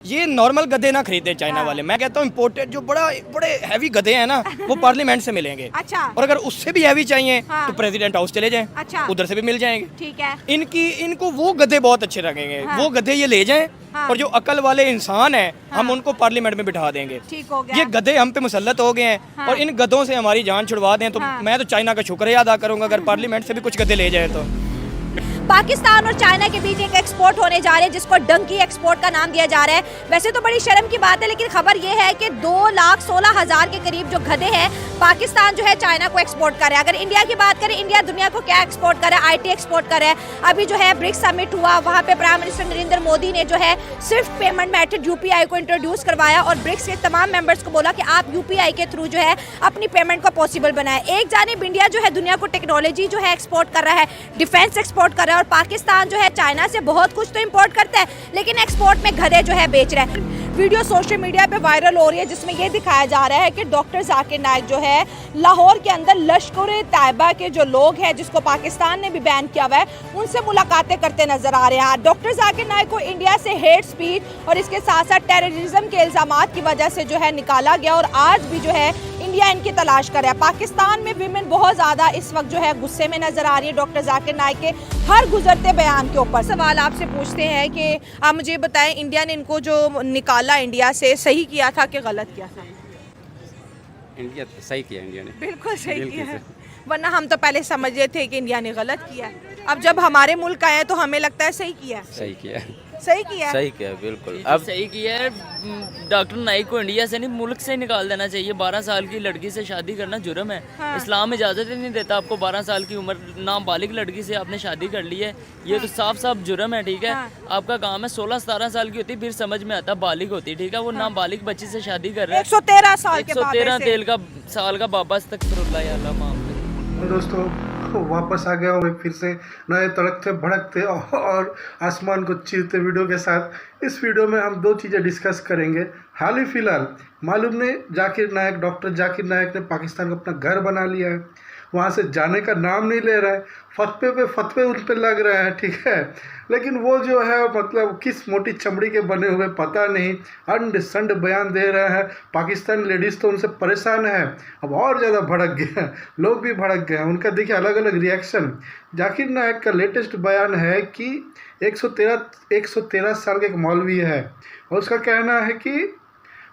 ये नॉर्मल गधे ना खरीदे चाइना वाले, मैं कहता हूँ इम्पोर्टेड जो बड़े हैवी गधे हैं ना वो पार्लियामेंट से मिलेंगे। अच्छा। और अगर उससे भी हैवी चाहिए हाँ। तो प्रेसिडेंट हाउस चले जाएं। अच्छा। उधर से भी मिल जाएंगे। ठीक है। इनको वो गधे बहुत अच्छे लगेंगे। हाँ। वो गधे ये ले जाएं। हाँ। और जो अकल वाले इंसान हैं हाँ। हम उनको पार्लियामेंट में बिठा देंगे। ठीक हो गया। ये गधे हम पे मुसल्लत हो गए हैं। हाँ। और इन गधों से हमारी जान छुड़वा दें तो हाँ। मैं तो चाइना का शुक्रिया अदा करूंगा अगर पार्लियामेंट से भी कुछ गधे ले जाए तो। पाकिस्तान और चाइना के बीच एक एक्सपोर्ट होने जा रहे हैं जिसको डंकी एक्सपोर्ट का नाम दिया जा रहा है। वैसे तो बड़ी शर्म की बात है लेकिन खबर ये है कि 2,16,000 के करीब जो गधे हैं पाकिस्तान जो है चाइना को एक्सपोर्ट कर रहा है। अगर इंडिया की बात करें, इंडिया दुनिया को क्या एक्सपोर्ट कर रहा है? आईटी एक्सपोर्ट कर रहा है। अभी जो है ब्रिक्स समिट हुआ, वहाँ पे प्राइम मिनिस्टर नरेंद्र मोदी ने जो है स्विफ्ट पेमेंट मेथड यूपीआई को इंट्रोड्यूस करवाया और ब्रिक्स के तमाम मेंबर्स को बोला कि आप यूपीआई के थ्रू जो है अपनी पेमेंट को पॉसिबल बनाए। एक जानिब इंडिया जो है दुनिया को टेक्नोलॉजी जो है एक्सपोर्ट कर रहा है, डिफेंस एक्सपोर्ट कर रहा है और पाकिस्तान जो है चाइना से बहुत कुछ तो इंपोर्ट करता है लेकिन एक्सपोर्ट में गधे जो है बेच रहा है। वीडियो सोशल मीडिया पे वायरल हो रही है जिसमें ये दिखाया जा रहा है कि डॉक्टर जाकिर नाइक जो है लाहौर के अंदर लश्कर-ए-तैयबा के जो लोग हैं जिसको पाकिस्तान ने भी बैन किया हुआ है उनसे मुलाकातें करते नजर आ रहे हैं। डॉक्टर जाकिर नाइक को इंडिया से हेट स्पीच और इसके साथ साथ टेररिज्म के इल्जामात की वजह से जो है निकाला गया और आज भी जो है इंडिया इनकी तलाश कर रहा है। पाकिस्तान में विमेन बहुत ज़्यादा इस वक्त जो है गुस्से में नजर आ रही है डॉक्टर जाकिर नाइक के हर गुजरते बयान के ऊपर। सवाल आपसे पूछते हैं कि आप मुझे बताएं इंडिया ने इनको जो निकाला इंडिया से सही किया था कि गलत किया था? इंडिया सही किया, इंडिया ने बिल्कुल सही किया है, वरना हम तो पहले समझ रहे थे कि इंडिया ने गलत किया है। अब जब हमारे मुल्क आए तो हमें लगता है सही किया है। सही किया, सही किया है। सही किया बिल्कुल। अब सही किया है। डॉक्टर नाइक को इंडिया से नहीं मुल्क से निकाल देना चाहिए। 12 साल की लड़की से शादी करना जुर्म है। हाँ। इस्लाम इजाज़त ही नहीं देता आपको 12 साल की उम्र नाबालिग लड़की से आपने शादी कर ली है, ये तो साफ साफ जुर्म है। ठीक है, हाँ। आपका काम है 16-17 साल की होती फिर समझ में आता बालिग होती। ठीक है, वो नाबालिग बच्ची से शादी कर रहा है। 113 साल के बाद 113 ऐसे। तेल का साल का बाबा अस्तगफिरुल्लाह या अल्लाह माफ करे। दोस्तों वापस आ गया हूँ मैं फिर से नए तड़कते भड़कते और आसमान को चीरते वीडियो के साथ। इस वीडियो में हम दो चीज़ें डिस्कस करेंगे। हाल ही फिलहाल मालूम नहीं जाकिर नाइक, डॉक्टर जाकिर नाइक ने पाकिस्तान को अपना घर बना लिया है, वहाँ से जाने का नाम नहीं ले रहा है, फतवे पे फतवे उन पर लग रहे हैं। ठीक है, लेकिन वो जो है मतलब किस मोटी चमड़ी के बने हुए पता नहीं अंड संड बयान दे रहे हैं। पाकिस्तान लेडीज़ तो उनसे परेशान है, अब और ज़्यादा भड़क गए हैं, लोग भी भड़क गए हैं। उनका देखिए अलग अलग रिएक्शन। जाकिर नाइक का लेटेस्ट बयान है कि 113 साल का एक मौलवी है और उसका कहना है कि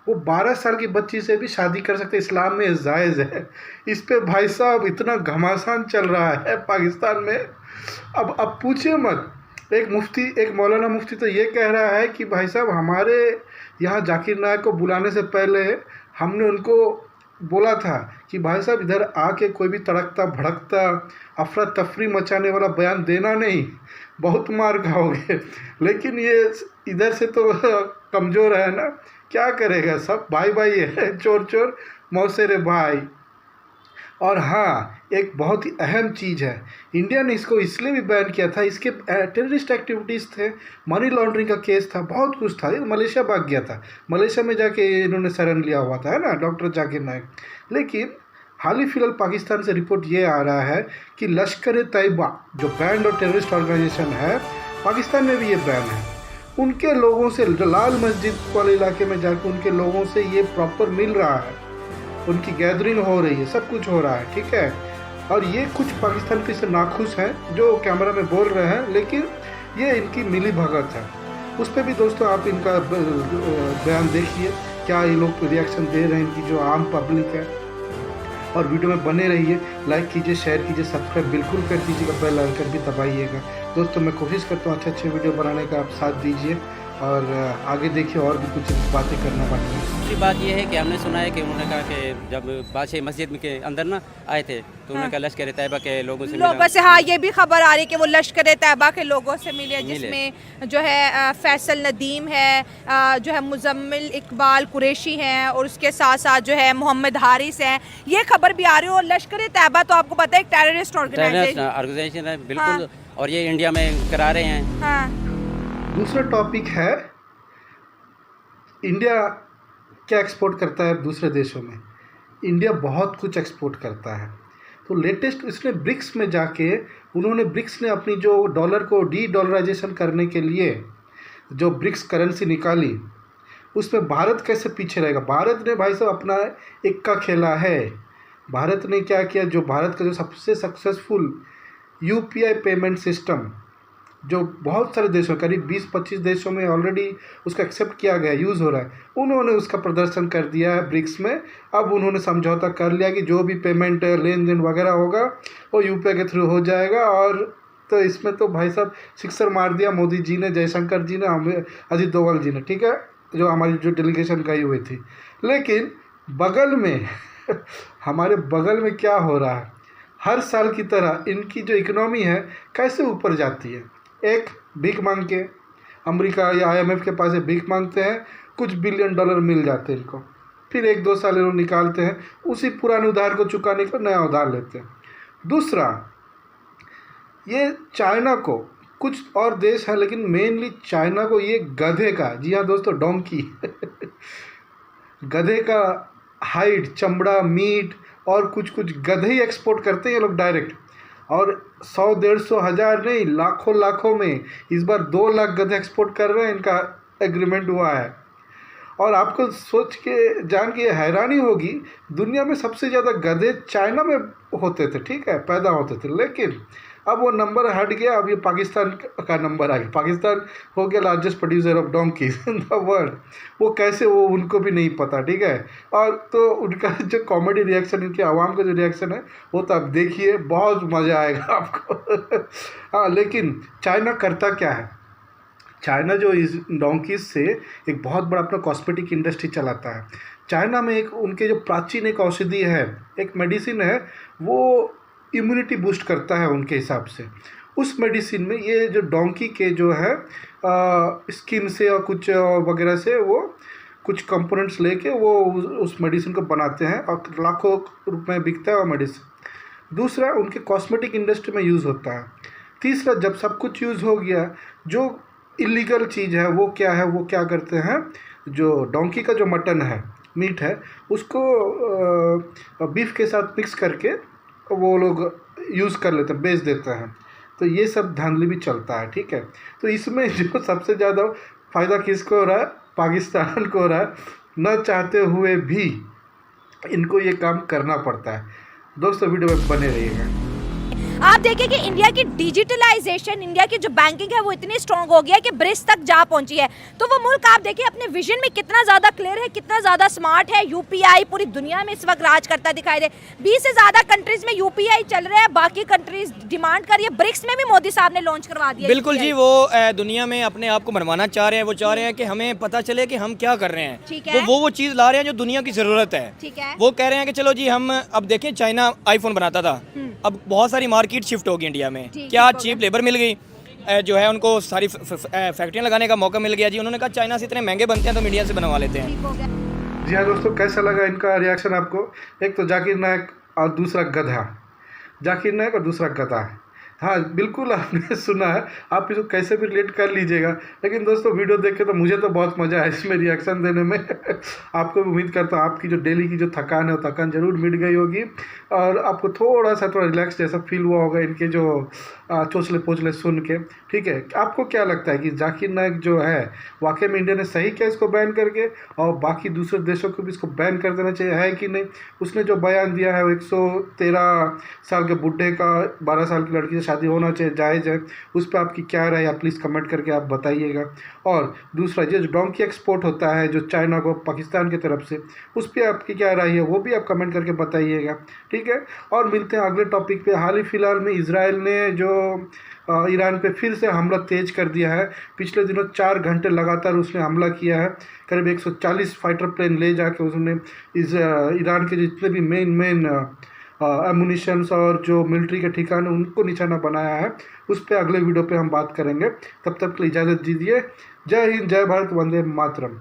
वो 12 साल की बच्ची से भी शादी कर सकते, इस्लाम में जायज़ है। इस पे भाई साहब इतना घमासान चल रहा है पाकिस्तान में। अब पूछिए मत, एक मौलाना मुफ्ती तो ये कह रहा है कि भाई साहब हमारे यहाँ जाकिर नाइक को बुलाने से पहले हमने उनको बोला था कि भाई साहब इधर आके कोई भी तड़कता भड़कता अफरा तफरी मचाने वाला बयान देना नहीं, बहुत मार खाओगे। लेकिन ये इधर से तो कमज़ोर है ना, क्या करेगा, सब भाई भाई है, चोर चोर मौसेरे भाई। और हाँ, एक बहुत ही अहम चीज़ है, इंडिया ने इसको इसलिए भी बैन किया था, इसके टेररिस्ट एक्टिविटीज़ थे, मनी लॉन्ड्रिंग का केस था, बहुत कुछ था। ये मलेशिया भाग गया था, मलेशिया में जाके इन्होंने शरण लिया हुआ था, है ना, डॉक्टर जाकिर नाइक। लेकिन हाल ही फिलहाल पाकिस्तान से रिपोर्ट ये आ रहा है कि लश्कर-ए-तैयबा जो बैंड और टेररिस्ट ऑर्गेनाइजेशन है, पाकिस्तान में भी ये बैन है। उनके लोगों से लाल मस्जिद वाले इलाके में जाकर उनके लोगों से ये प्रॉपर मिल रहा है, उनकी गैदरिंग हो रही है, सब कुछ हो रहा है। ठीक है, और ये कुछ पाकिस्तान के से नाखुश हैं जो कैमरा में बोल रहे हैं, लेकिन ये इनकी मिली भगत है। उस पर भी दोस्तों आप इनका बयान देखिए, क्या ये लोग रिएक्शन दे रहे हैं, इनकी जो आम पब्लिक है। और वीडियो में बने रहिए, लाइक कीजिए, शेयर कीजिए, सब्सक्राइब बिल्कुल कर दीजिएगा, बेल आइकन भी दबाइएगा। दोस्तों मैं कोशिश करता हूँ अच्छे वीडियो बनाने का, आप साथ दीजिए और आगे देखिए और भी कुछ बातें करना बाकी है। दूसरी बात यह है कि हमने सुना है कि उन्होंने कहा कि जब बादशाह मस्जिद के अंदर ना आए थे तो उन्होंने कहा लश्कर-ए-तैयबा के लोगों से हाँ, ये भी खबर आ रही है कि वो लश्कर-ए-तैयबा के लोगों से मिले, जिसमें जो है फैसल नदीम है, जो है मुजम्मिल इकबाल कुरैशी हैं और उसके साथ साथ जो है मोहम्मद हारिस हैं। ये खबर भी आ रही है। और लश्कर-ए-तैयबा तो आपको पता है एक टेररिस्ट ऑर्गेनाइजेशन है बिल्कुल। और ये इंडिया में करा रहे हैं। हाँ। दूसरा टॉपिक है इंडिया क्या एक्सपोर्ट करता है दूसरे देशों में। इंडिया बहुत कुछ एक्सपोर्ट करता है। तो लेटेस्ट इसने ब्रिक्स में जाके ब्रिक्स ने अपनी जो डॉलर को डी डॉलराइजेशन करने के लिए जो ब्रिक्स करेंसी निकाली, उसमें भारत कैसे पीछे रहेगा। भारत ने भाई साहब अपना इक्का खेला है। भारत ने क्या किया, जो भारत का जो सबसे सक्सेसफुल यूपीआई पेमेंट सिस्टम जो बहुत सारे देशों करीब 20-25 देशों में ऑलरेडी उसका एक्सेप्ट किया गया, यूज़ हो रहा है, उन्होंने उसका प्रदर्शन कर दिया है ब्रिक्स में। अब उन्होंने समझौता कर लिया कि जो भी पेमेंट लेन देन वगैरह होगा वो यूपीआई के थ्रू हो जाएगा। और तो इसमें तो भाई साहब सिक्सर मार दिया मोदी जी ने, जयशंकर जी ने, अजीत डोभाल जी ने, ठीक है, जो हमारी जो डेलीगेशन गई हुई थी। लेकिन बगल में हमारे बगल में क्या हो रहा है, हर साल की तरह इनकी जो इकोनॉमी है कैसे ऊपर जाती है। एक भीख मांग के अमेरिका या IMF के पास भीख मांगते हैं, कुछ बिलियन डॉलर मिल जाते हैं इनको, फिर 1-2 साल लोग निकालते हैं, उसी पुराने उधार को चुकाने को नया उधार लेते हैं। दूसरा, ये चाइना को, कुछ और देश है लेकिन मेनली चाइना को ये गधे का, जी हाँ दोस्तों, डोंकी गधे का हाइड, चमड़ा, मीट और कुछ गधे ही एक्सपोर्ट करते हैं ये लोग डायरेक्ट। और 100-150 हज़ार नहीं, लाखों में इस बार 2 लाख गधे एक्सपोर्ट कर रहे हैं, इनका एग्रीमेंट हुआ है। और आपको सोच के जान के हैरानी होगी, दुनिया में सबसे ज़्यादा गधे चाइना में होते थे, ठीक है, पैदा होते थे, लेकिन अब वो नंबर हट गया, अब ये पाकिस्तान का नंबर आ गया। पाकिस्तान हो गया largest producer of donkey's in the world. वो कैसे, वो उनको भी नहीं पता, ठीक है। और तो उनका जो कॉमेडी रिएक्शन, इनके आवाम का जो रिएक्शन है वो तो आप देखिए, बहुत मज़ा आएगा आपको हाँ, लेकिन चाइना करता क्या है, चाइना जो इस डोंकीज से एक बहुत बड़ा अपना कॉस्मेटिक इंडस्ट्री चलाता है। चाइना में एक उनके जो प्राचीन एक औषधि है, एक मेडिसिन है, वो इम्यूनिटी बूस्ट करता है उनके हिसाब से। उस मेडिसिन में ये जो डोंकी के जो है स्किन से और कुछ वगैरह से वो कुछ कंपोनेंट्स लेके वो उस मेडिसिन को बनाते हैं और लाखों रुपए में बिकता है वो मेडिसिन। दूसरा, उनके कॉस्मेटिक इंडस्ट्री में यूज़ होता है। तीसरा, जब सब कुछ यूज़ हो गया, जो इलीगल चीज़ है वो क्या है, वो क्या करते हैं, जो डोंकी का जो मटन है, मीट है, उसको बीफ के साथ मिक्स करके वो लोग यूज़ कर लेते हैं, बेच देते हैं। तो ये सब धांधली भी चलता है, ठीक है। तो इसमें जो सबसे ज़्यादा फ़ायदा किसको हो रहा है, पाकिस्तान को हो रहा है। न चाहते हुए भी इनको ये काम करना पड़ता है। दोस्तों वीडियो में बने रहिएगा। आप देखिए कि इंडिया की डिजिटलाइजेशन, इंडिया की जो बैंकिंग है वो इतनी स्ट्रांग हो गया है कि ब्रिक्स तक जा पहुंची है। तो वो मुल्क आप देखिए अपने विजन में कितना ज़्यादा क्लियर है, कितना ज़्यादा स्मार्ट है। यूपीआई पूरी दुनिया में इस वक्त राज करता दिखाई दे। 20 से ज़्यादा कंट्रीज में यूपीआई चल रहा है, बाकी कंट्रीज डिमांड कर रही है। ब्रिक्स में भी मोदी साहब ने लॉन्च करवा दिया। बिल्कुल जी, वो दुनिया में अपने आप को मनवाना चाह रहे हैं। वो चाह रहे हैं कि हमें पता चले कि हम क्या कर रहे हैं। ठीक है। वो चीज़ ला रहे हैं जो दुनिया की ज़रूरत है। ठीक है। वो कह रहे हैं कि चलो जी, हम अब देखें, चाइना आईफोन बनाता था, अब बहुत सारी मार्केट शिफ्ट होगी इंडिया में। क्या चीप लेबर मिल गई, जो है उनको सारी फैक्ट्रियाँ लगाने का मौका मिल गया जी। उन्होंने कहा चाइना से इतने महंगे बनते हैं तो इंडिया से बनवा लेते हैं। जी हाँ दोस्तों, कैसा लगा इनका रिएक्शन आपको। एक तो जाकिर नायक और दूसरा गधा, जाकिर नायक और दूसरा गधा। हाँ बिल्कुल, आपने सुना है, आप इसको कैसे भी रिलेट कर लीजिएगा। लेकिन दोस्तों वीडियो देख के तो मुझे तो बहुत मज़ा है इसमें रिएक्शन देने में आपको भी उम्मीद करता हूँ आपकी जो डेली की जो थकान है वो थकान जरूर मिट गई होगी और आपको थोड़ा रिलैक्स जैसा फील हुआ होगा इनके जो चोचले पोचले सुन के। ठीक है, आपको क्या लगता है कि जाकिर नायक जो है वाकई में इंडिया ने सही किया इसको बैन करके, और बाकी दूसरे देशों को भी इसको बैन कर देना चाहिए, है कि नहीं? उसने जो बयान दिया है वो 113 साल के बुढ़े का 12 साल की लड़की से शादी होना चाहिए, जायज़ है, उस पर आपकी क्या राय है? प्लीज़ कमेंट करके आप बताइएगा। और दूसरा, जो डोंकी एक्सपोर्ट होता है जो चाइना को पाकिस्तान की तरफ से, उस पर आपकी क्या राय है वो भी आप कमेंट करके बताइएगा। ठीक है, और मिलते हैं अगले टॉपिक पे। हाल ही फिलहाल में इजराइल ने जो ईरान पे फिर से हमला तेज कर दिया है। पिछले दिनों 4 घंटे लगातार उसने हमला किया है, करीब 140 फाइटर प्लेन ले जाके उसने ईरान के जितने भी मेन एमुनिशंस और जो मिलिट्री के ठिकाने उनको निशाना बनाया है। उस पर अगले वीडियो पे हम बात करेंगे। तब तक के लिए इजाज़त दीजिए। जय हिंद, जय भारत, वंदे मातरम।